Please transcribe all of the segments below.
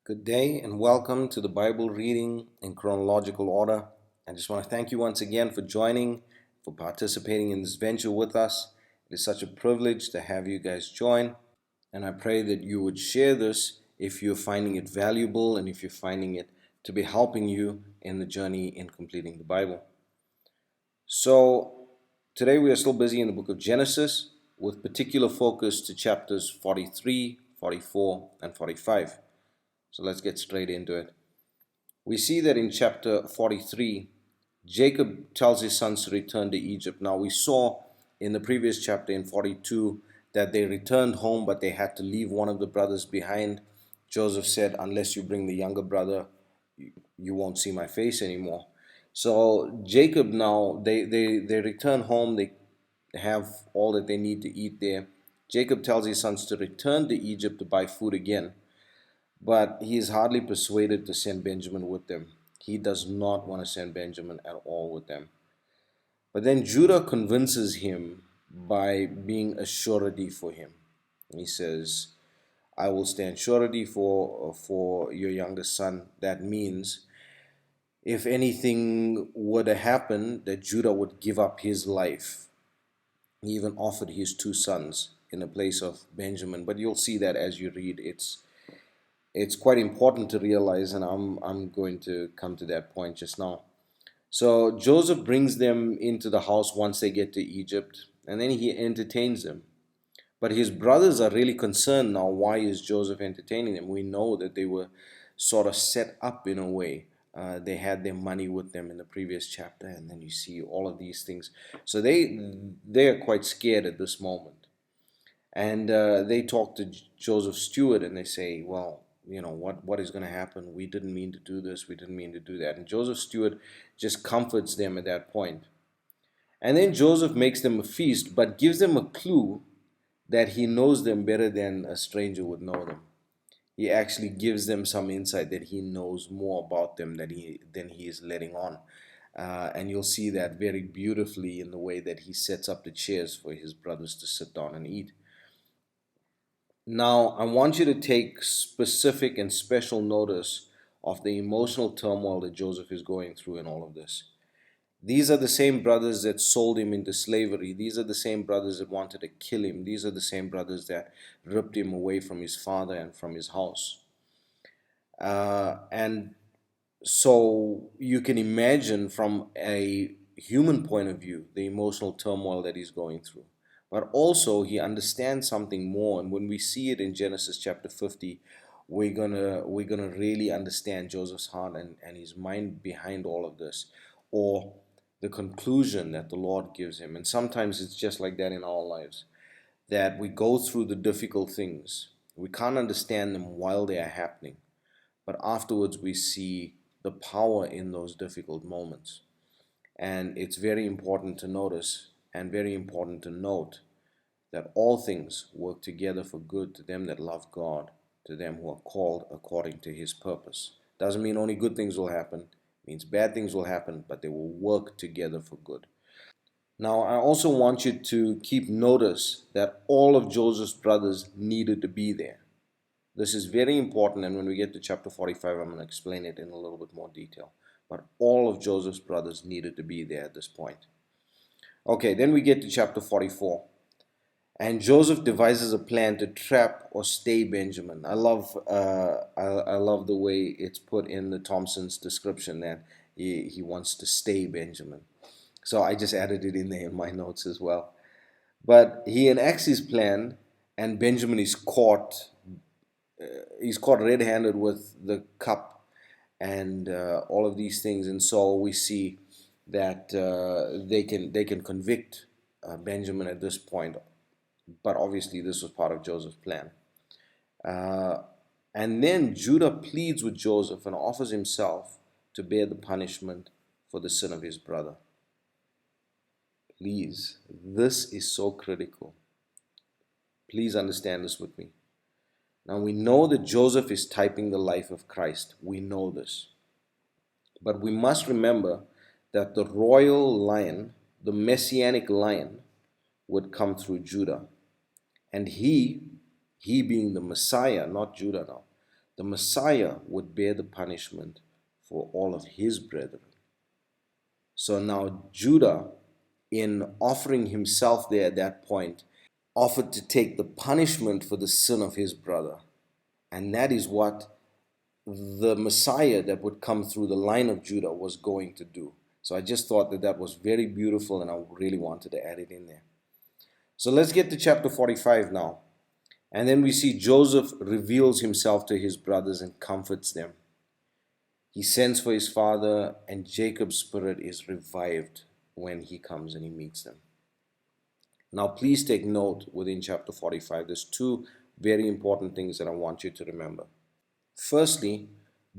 Good day and welcome to the Bible reading in chronological order. I just want to thank you once again for joining, for participating in this venture with us. It is such a privilege to have you guys join, and I pray that you would share this if you're finding it valuable and if you're finding it to be helping you in the journey in completing the Bible. So, today we are still busy in the book of Genesis with particular focus to chapters 43, 44, and 45. So let's get straight into it. We see that in chapter 43, Jacob tells his sons to return to Egypt. Now, we saw in the previous chapter in 42 that they returned home, but they had to leave one of the brothers behind. Joseph said, unless you bring the younger brother, you won't see my face anymore. So Jacob now, they return home. They have all that they need to eat there. Jacob tells his sons to return to Egypt to buy food again. But he is hardly persuaded to send Benjamin with them. He does not want to send Benjamin at all with them. But then Judah convinces him by being a surety for him. He says, I will stand surety for your youngest son. That means if anything were to happen, that Judah would give up his life. He even offered his two sons in the place of Benjamin. But you'll see that as you read. It's quite important to realize, and I'm going to come to that point just now. So Joseph brings them into the house once they get to Egypt, and then he entertains them. But his brothers are really concerned now. Why is Joseph entertaining them? We know that they were sort of set up in a way. They had their money with them in the previous chapter, and then you see all of these things. So they are quite scared at this moment, and they talk to Joseph's steward, and they say, "Well, what is going to happen? We didn't mean to do this. We didn't mean to do that." And Joseph's steward just comforts them at that point. And then Joseph makes them a feast, but gives them a clue that he knows them better than a stranger would know them. He actually gives them some insight that he knows more about them than he is letting on. And you'll see that very beautifully in the way that he sets up the chairs for his brothers to sit down and eat. Now, I want you to take specific and special notice of the emotional turmoil that Joseph is going through in all of this. These are the same brothers that sold him into slavery. These are the same brothers that wanted to kill him. These are the same brothers that ripped him away from his father and from his house. And so you can imagine from a human point of view the emotional turmoil that he's going through. But also he understands something more, and when we see it in Genesis chapter 50, we're gonna really understand Joseph's heart and his mind behind all of this, or the conclusion that the Lord gives him. And sometimes it's just like that in our lives, that we go through the difficult things. We can't understand them while they are happening, but afterwards we see the power in those difficult moments. And it's very important to notice and very important to note that all things work together for good to them that love God, to them who are called according to his purpose. Doesn't mean only good things will happen, it means bad things will happen, but they will work together for good. Now, I also want you to keep notice that all of Joseph's brothers needed to be there. This is very important, and when we get to chapter 45, I'm going to explain it in a little bit more detail. But all of Joseph's brothers needed to be there at this point. Okay, then we get to chapter 44. And Joseph devises a plan to trap or stay Benjamin. I love the way it's put in the Thompson's description that he wants to stay Benjamin. So I just added it in there in my notes as well. But he enacts his plan, and Benjamin is caught. He's caught red-handed with the cup and all of these things, and so we see that they can convict Benjamin at this point. But obviously, this was part of Joseph's plan. Uh, and then Judah pleads with Joseph and offers himself to bear the punishment for the sin of his brother. Please, this is so critical. Please understand this with me. Now, we know that Joseph is typing the life of Christ. We know this. But we must remember that the royal line, the messianic line, would come through Judah. And he being the Messiah, not Judah now, The Messiah would bear the punishment for all of his brethren. So now Judah, in offering himself there at that point, offered to take the punishment for the sin of his brother. And that is what the Messiah that would come through the line of Judah was going to do. So I just thought that that was very beautiful, and I really wanted to add it in there. So let's get to chapter 45 now. And then we see Joseph reveals himself to his brothers and comforts them. He sends for his father, and Jacob's spirit is revived when he comes and he meets them. Now, please take note within chapter 45. There's two very important things that I want you to remember. Firstly,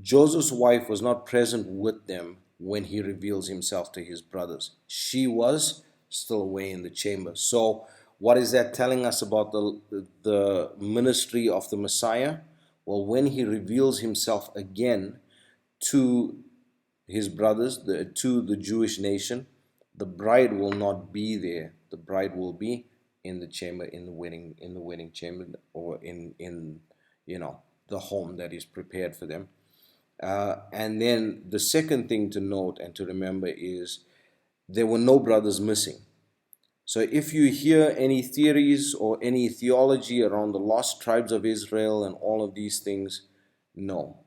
Joseph's wife was not present with them when he reveals himself to his brothers. She was still away in the chamber. So what is that telling us about the ministry of the Messiah? Well, when he reveals himself again to his brothers, to the Jewish nation, the bride will not be there. The bride will be in the chamber, in the wedding chamber, or in the home that is prepared for them. And then the second thing to note and to remember is there were no brothers missing. So if you hear any theories or any theology around the lost tribes of Israel and all of these things, no.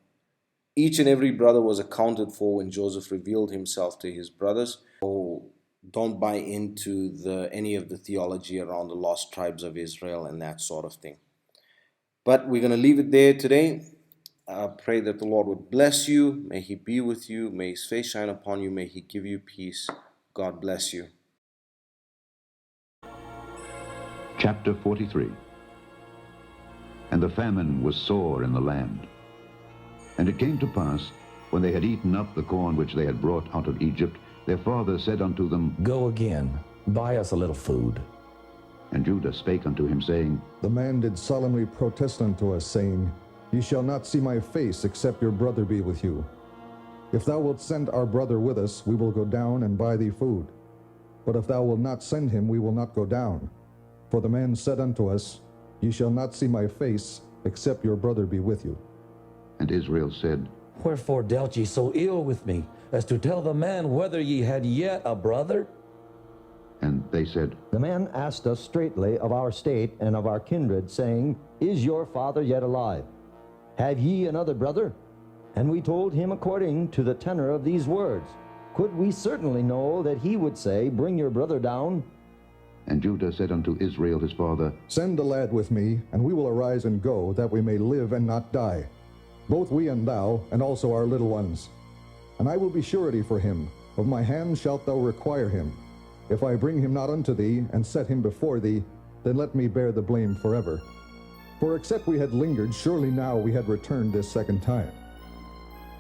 Each and every brother was accounted for when Joseph revealed himself to his brothers. So don't buy into any of the theology around the lost tribes of Israel and that sort of thing. But we're going to leave it there today. I pray that the Lord would bless you. May he be with you. May his face shine upon you. May he give you peace. God bless you. Chapter 43. And the famine was sore in the land. And it came to pass, when they had eaten up the corn which they had brought out of Egypt, their father said unto them, Go again, buy us a little food. And Judah spake unto him, saying, The man did solemnly protest unto us, saying, Ye shall not see my face, except your brother be with you. If thou wilt send our brother with us, we will go down and buy thee food. But if thou wilt not send him, we will not go down. For the man said unto us, Ye shall not see my face, except your brother be with you. And Israel said, Wherefore dealt ye so ill with me, as to tell the man whether ye had yet a brother? And they said, The man asked us straightly of our state and of our kindred, saying, Is your father yet alive? Have ye another brother? And we told him according to the tenor of these words. Could we certainly know that he would say, Bring your brother down? And Judah said unto Israel his father, Send a lad with me, and we will arise and go, that we may live and not die, both we and thou, and also our little ones. And I will be surety for him. Of my hand shalt thou require him. If I bring him not unto thee, and set him before thee, then let me bear the blame forever. For except we had lingered, surely now we had returned this second time.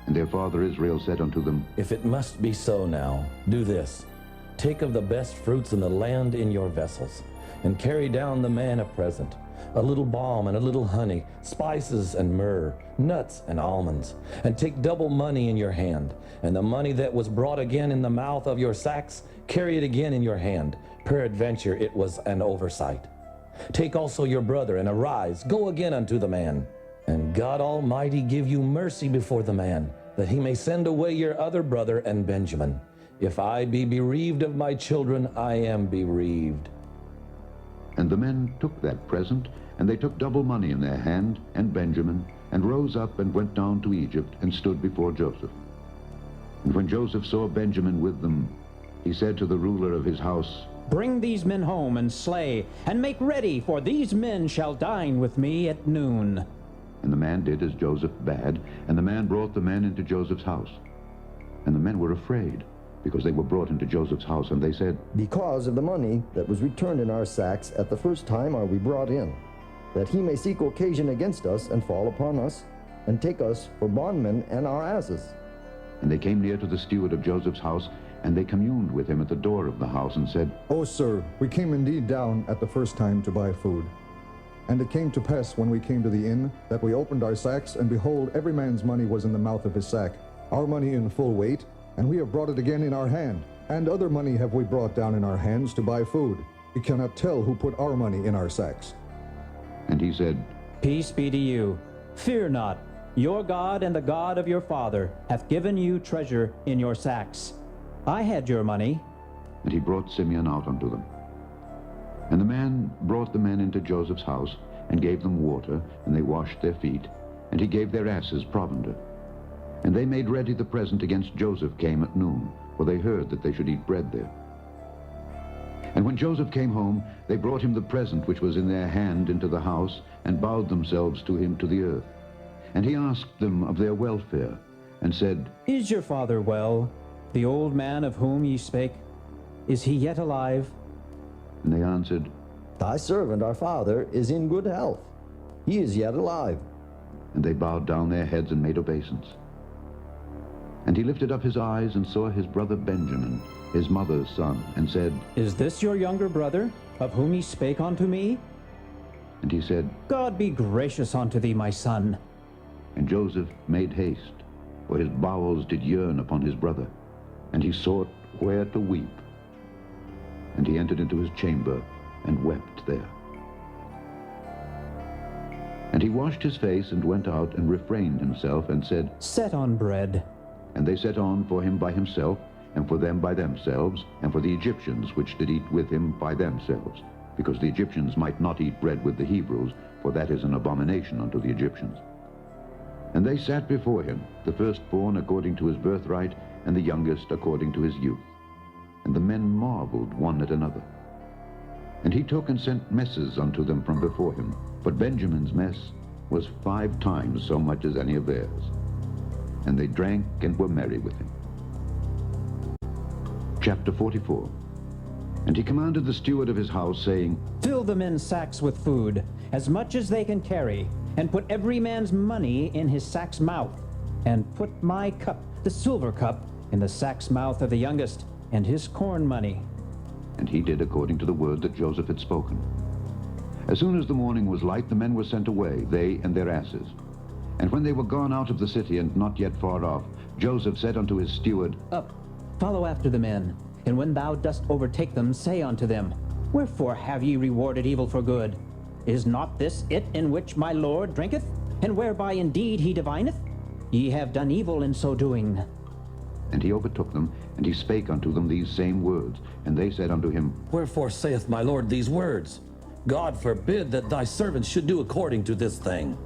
And their father Israel said unto them, If it must be so now, do this. Take of the best fruits in the land in your vessels, and carry down the man a present, a little balm and a little honey, spices and myrrh, nuts and almonds. And take double money in your hand, and the money that was brought again in the mouth of your sacks, carry it again in your hand. Peradventure it was an oversight. Take also your brother, and arise, go again unto the man. And God Almighty give you mercy before the man, that he may send away your other brother and Benjamin. If I be bereaved of my children, I am bereaved. And the men took that present, and they took double money in their hand, and Benjamin, and rose up and went down to Egypt, and stood before Joseph. And when Joseph saw Benjamin with them, he said to the ruler of his house, Bring these men home and slay, and make ready, for these men shall dine with me at noon. And the man did as Joseph bade, and the man brought the men into Joseph's house. And the men were afraid, because they were brought into Joseph's house, and they said, Because of the money that was returned in our sacks at the first time are we brought in, that he may seek occasion against us, and fall upon us, and take us for bondmen and our asses. And they came near to the steward of Joseph's house, and they communed with him at the door of the house, and said, O sir, we came indeed down at the first time to buy food. And it came to pass, when we came to the inn, that we opened our sacks, and behold, every man's money was in the mouth of his sack, our money in full weight, and we have brought it again in our hand. And other money have we brought down in our hands to buy food. We cannot tell who put our money in our sacks. And he said, Peace be to you. Fear not. Your God and the God of your father hath given you treasure in your sacks. I had your money. And he brought Simeon out unto them. And the man brought the men into Joseph's house, and gave them water, and they washed their feet, and he gave their asses provender. And they made ready the present against Joseph came at noon, for they heard that they should eat bread there. And when Joseph came home, they brought him the present which was in their hand into the house, and bowed themselves to him to the earth. And he asked them of their welfare, and said, Is your father well, the old man of whom ye spake? Is he yet alive? And they answered, Thy servant, our father, is in good health. He is yet alive. And they bowed down their heads and made obeisance. And he lifted up his eyes and saw his brother Benjamin, his mother's son, and said, Is this your younger brother, of whom ye spake unto me? And he said, God be gracious unto thee, my son. And Joseph made haste, for his bowels did yearn upon his brother, and he sought where to weep. And he entered into his chamber, and wept there. And he washed his face, and went out, and refrained himself, and said, Set on bread. And they set on for him by himself, and for them by themselves, and for the Egyptians which did eat with him by themselves, because the Egyptians might not eat bread with the Hebrews, for that is an abomination unto the Egyptians. And they sat before him, the firstborn according to his birthright, and the youngest according to his youth. And the men marveled one at another. And he took and sent messes unto them from before him. But Benjamin's mess was 5 times so much as any of theirs. And they drank and were merry with him. Chapter 44. And he commanded the steward of his house, saying, Fill the men's sacks with food, as much as they can carry, and put every man's money in his sack's mouth, and put my cup, the silver cup, in the sack's mouth of the youngest, and his corn money. And he did according to the word that Joseph had spoken. As soon as the morning was light, the men were sent away, they and their asses. And when they were gone out of the city, and not yet far off, Joseph said unto his steward, Up, follow after the men, and when thou dost overtake them, say unto them, Wherefore have ye rewarded evil for good? Is not this it in which my Lord drinketh, and whereby indeed he divineth? Ye have done evil in so doing. And he overtook them, and he spake unto them these same words. And they said unto him, Wherefore saith my Lord these words? God forbid that thy servants should do according to this thing.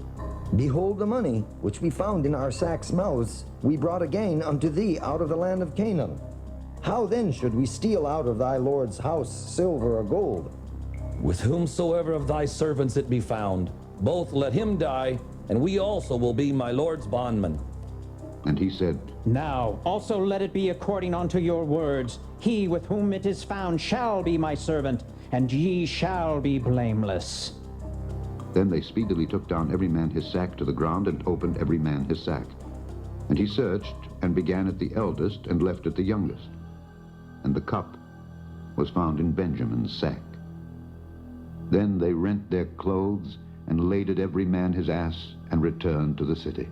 Behold, the money which we found in our sacks' mouths we brought again unto thee out of the land of Canaan. How then should we steal out of thy Lord's house silver or gold? With whomsoever of thy servants it be found, both let him die, and we also will be my Lord's bondmen. And he said, Now also let it be according unto your words. He with whom it is found shall be my servant, and ye shall be blameless. Then they speedily took down every man his sack to the ground, and opened every man his sack. And he searched, and began at the eldest, and left at the youngest. And the cup was found in Benjamin's sack. Then they rent their clothes, and laded every man his ass, and returned to the city.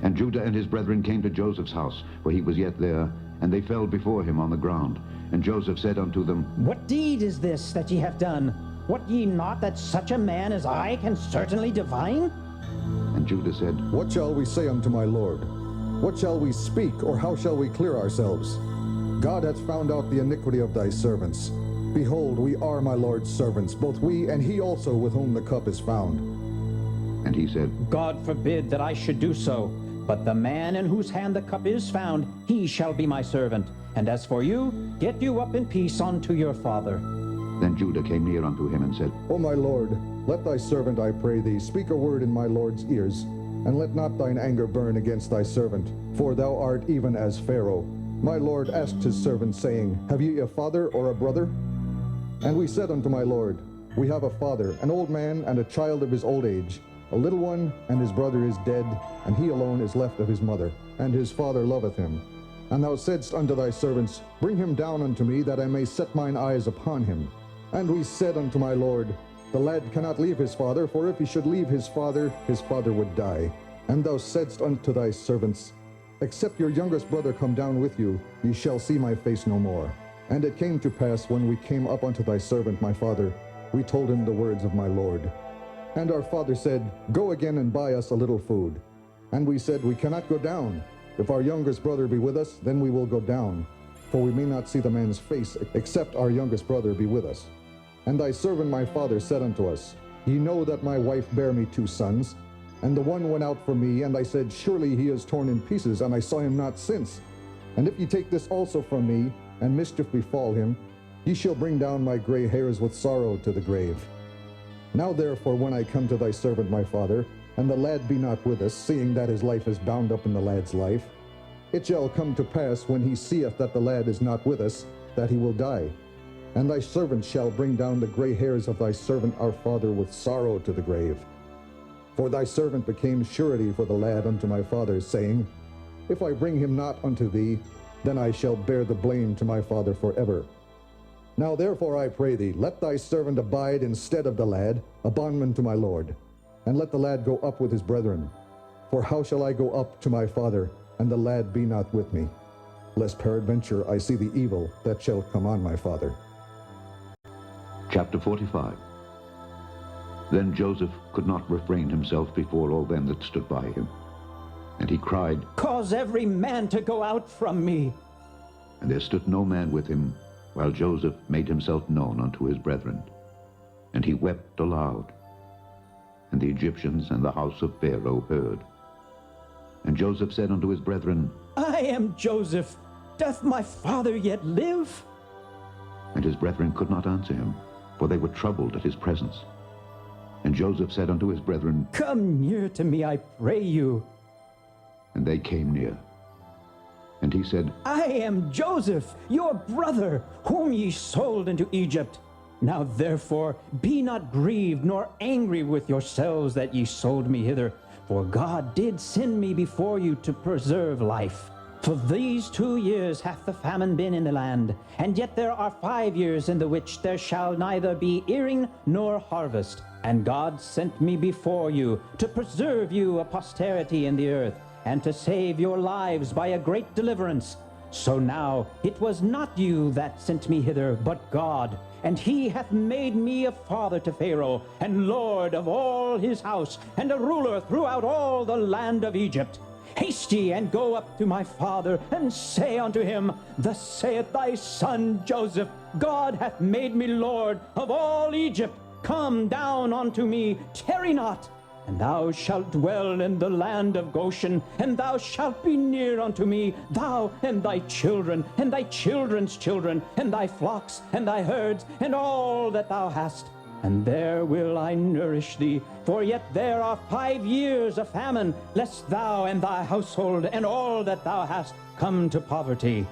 And Judah and his brethren came to Joseph's house, for he was yet there, and they fell before him on the ground. And Joseph said unto them, What deed is this that ye have done? Wot ye not that such a man as I can certainly divine? And Judah said, What shall we say unto my Lord? What shall we speak, or how shall we clear ourselves? God hath found out the iniquity of thy servants. Behold, we are my Lord's servants, both we and he also with whom the cup is found. And he said, God forbid that I should do so. But the man in whose hand the cup is found, he shall be my servant. And as for you, get you up in peace unto your father. Then Judah came near unto him and said, O my Lord, let thy servant, I pray thee, speak a word in my Lord's ears, and let not thine anger burn against thy servant, for thou art even as Pharaoh. My Lord asked his servant, saying, Have ye a father or a brother? And we said unto my Lord, We have a father, an old man, and a child of his old age, a little one, and his brother is dead, and he alone is left of his mother, and his father loveth him. And thou saidst unto thy servants, Bring him down unto me, that I may set mine eyes upon him. And we said unto my Lord, The lad cannot leave his father, for if he should leave his father would die. And thou saidst unto thy servants, Except your youngest brother come down with you, ye shall see my face no more. And it came to pass, when we came up unto thy servant my father, we told him the words of my Lord. And our father said, Go again and buy us a little food. And we said, We cannot go down. If our youngest brother be with us, then we will go down. For we may not see the man's face, except our youngest brother be with us. And thy servant my father said unto us, Ye know that my wife bare me 2 sons, and the one went out from me, and I said, Surely he is torn in pieces, and I saw him not since. And if ye take this also from me, and mischief befall him, ye shall bring down my gray hairs with sorrow to the grave. Now therefore, when I come to thy servant my father, and the lad be not with us, seeing that his life is bound up in the lad's life, it shall come to pass, when he seeth that the lad is not with us, that he will die. And thy servant shall bring down the gray hairs of thy servant our father with sorrow to the grave. For thy servant became surety for the lad unto my father, saying, If I bring him not unto thee, then I shall bear the blame to my father forever. Now therefore I pray thee, let thy servant abide instead of the lad, a bondman to my lord, and let the lad go up with his brethren. For how shall I go up to my father, and the lad be not with me? Lest peradventure I see the evil that shall come on my father. Chapter 45. Then Joseph could not refrain himself before all them that stood by him. And he cried, Cause every man to go out from me. And there stood no man with him, while Joseph made himself known unto his brethren. And he wept aloud. And the Egyptians and the house of Pharaoh heard. And Joseph said unto his brethren, I am Joseph. Doth my father yet live? And his brethren could not answer him, for they were troubled at his presence. And Joseph said unto his brethren, Come near to me, I pray you. And they came near. And he said, I am Joseph, your brother, whom ye sold into Egypt. Now therefore be not grieved nor angry with yourselves that ye sold me hither, for God did send me before you to preserve life. For these 2 years hath the famine been in the land, and yet there are 5 years in the which there shall neither be earing nor harvest. And God sent me before you to preserve you a posterity in the earth, and to save your lives by a great deliverance. So now it was not you that sent me hither, but God. And he hath made me a father to Pharaoh, and lord of all his house, and a ruler throughout all the land of Egypt. Haste ye, and go up to my father, and say unto him, Thus saith thy son Joseph, God hath made me lord of all Egypt. Come down unto me, tarry not. And thou shalt dwell in the land of Goshen, and thou shalt be near unto me, thou and thy children, and thy children's children, and thy flocks, and thy herds, and all that thou hast. And there will I nourish thee, for yet there are 5 years of famine, lest thou and thy household, and all that thou hast, come to poverty.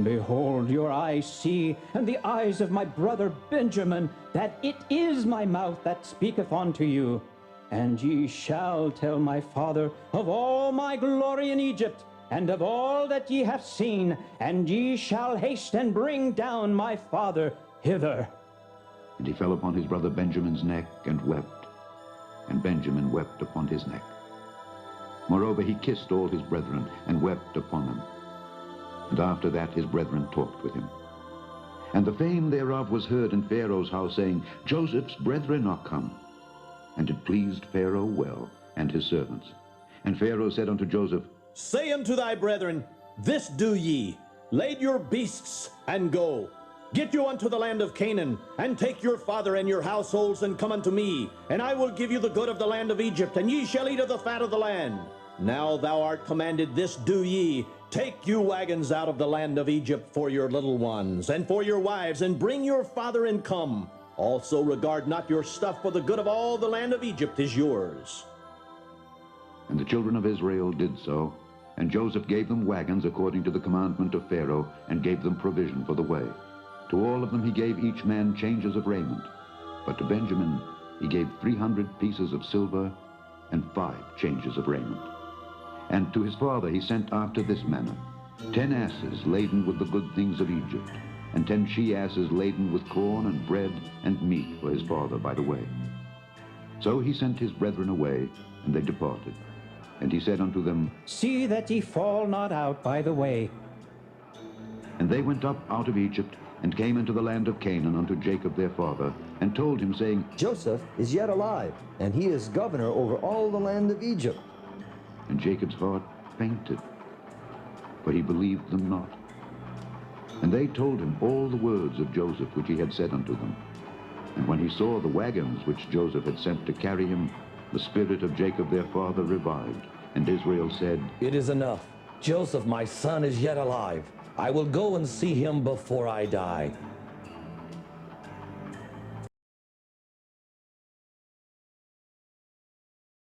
Behold, your eyes see, and the eyes of my brother Benjamin, that it is my mouth that speaketh unto you. And ye shall tell my father of all my glory in Egypt, and of all that ye have seen, and ye shall haste and bring down my father hither. And he fell upon his brother Benjamin's neck and wept, and Benjamin wept upon his neck. Moreover, he kissed all his brethren, and wept upon them. And after that his brethren talked with him. And the fame thereof was heard in Pharaoh's house, saying, Joseph's brethren are come. And it pleased Pharaoh well, and his servants. And Pharaoh said unto Joseph, Say unto thy brethren, This do ye, lade your beasts, and go. Get you unto the land of Canaan, and take your father and your households, and come unto me, and I will give you the good of the land of Egypt, and ye shall eat of the fat of the land. Now thou art commanded, this do ye, take you wagons out of the land of Egypt for your little ones, and for your wives, and bring your father and come. Also regard not your stuff, for the good of all the land of Egypt is yours. And the children of Israel did so, and Joseph gave them wagons according to the commandment of Pharaoh, and gave them provision for the way. To all of them he gave each man changes of raiment, but to Benjamin he gave 300 pieces of silver, and 5 changes of raiment. And to his father he sent after this manner, 10 asses laden with the good things of Egypt, and 10 she-asses laden with corn and bread and meat for his father by the way. So he sent his brethren away, and they departed. And he said unto them, See that ye fall not out by the way. And they went up out of Egypt, and came into the land of Canaan unto Jacob their father, and told him, saying, Joseph is yet alive, and he is governor over all the land of Egypt. and Jacob's heart fainted, for he believed them not. And they told him all the words of Joseph which he had said unto them. And when he saw the wagons which Joseph had sent to carry him, the spirit of Jacob their father revived. And Israel said, It is enough. Joseph, my son, is yet alive. I will go and see him before I die.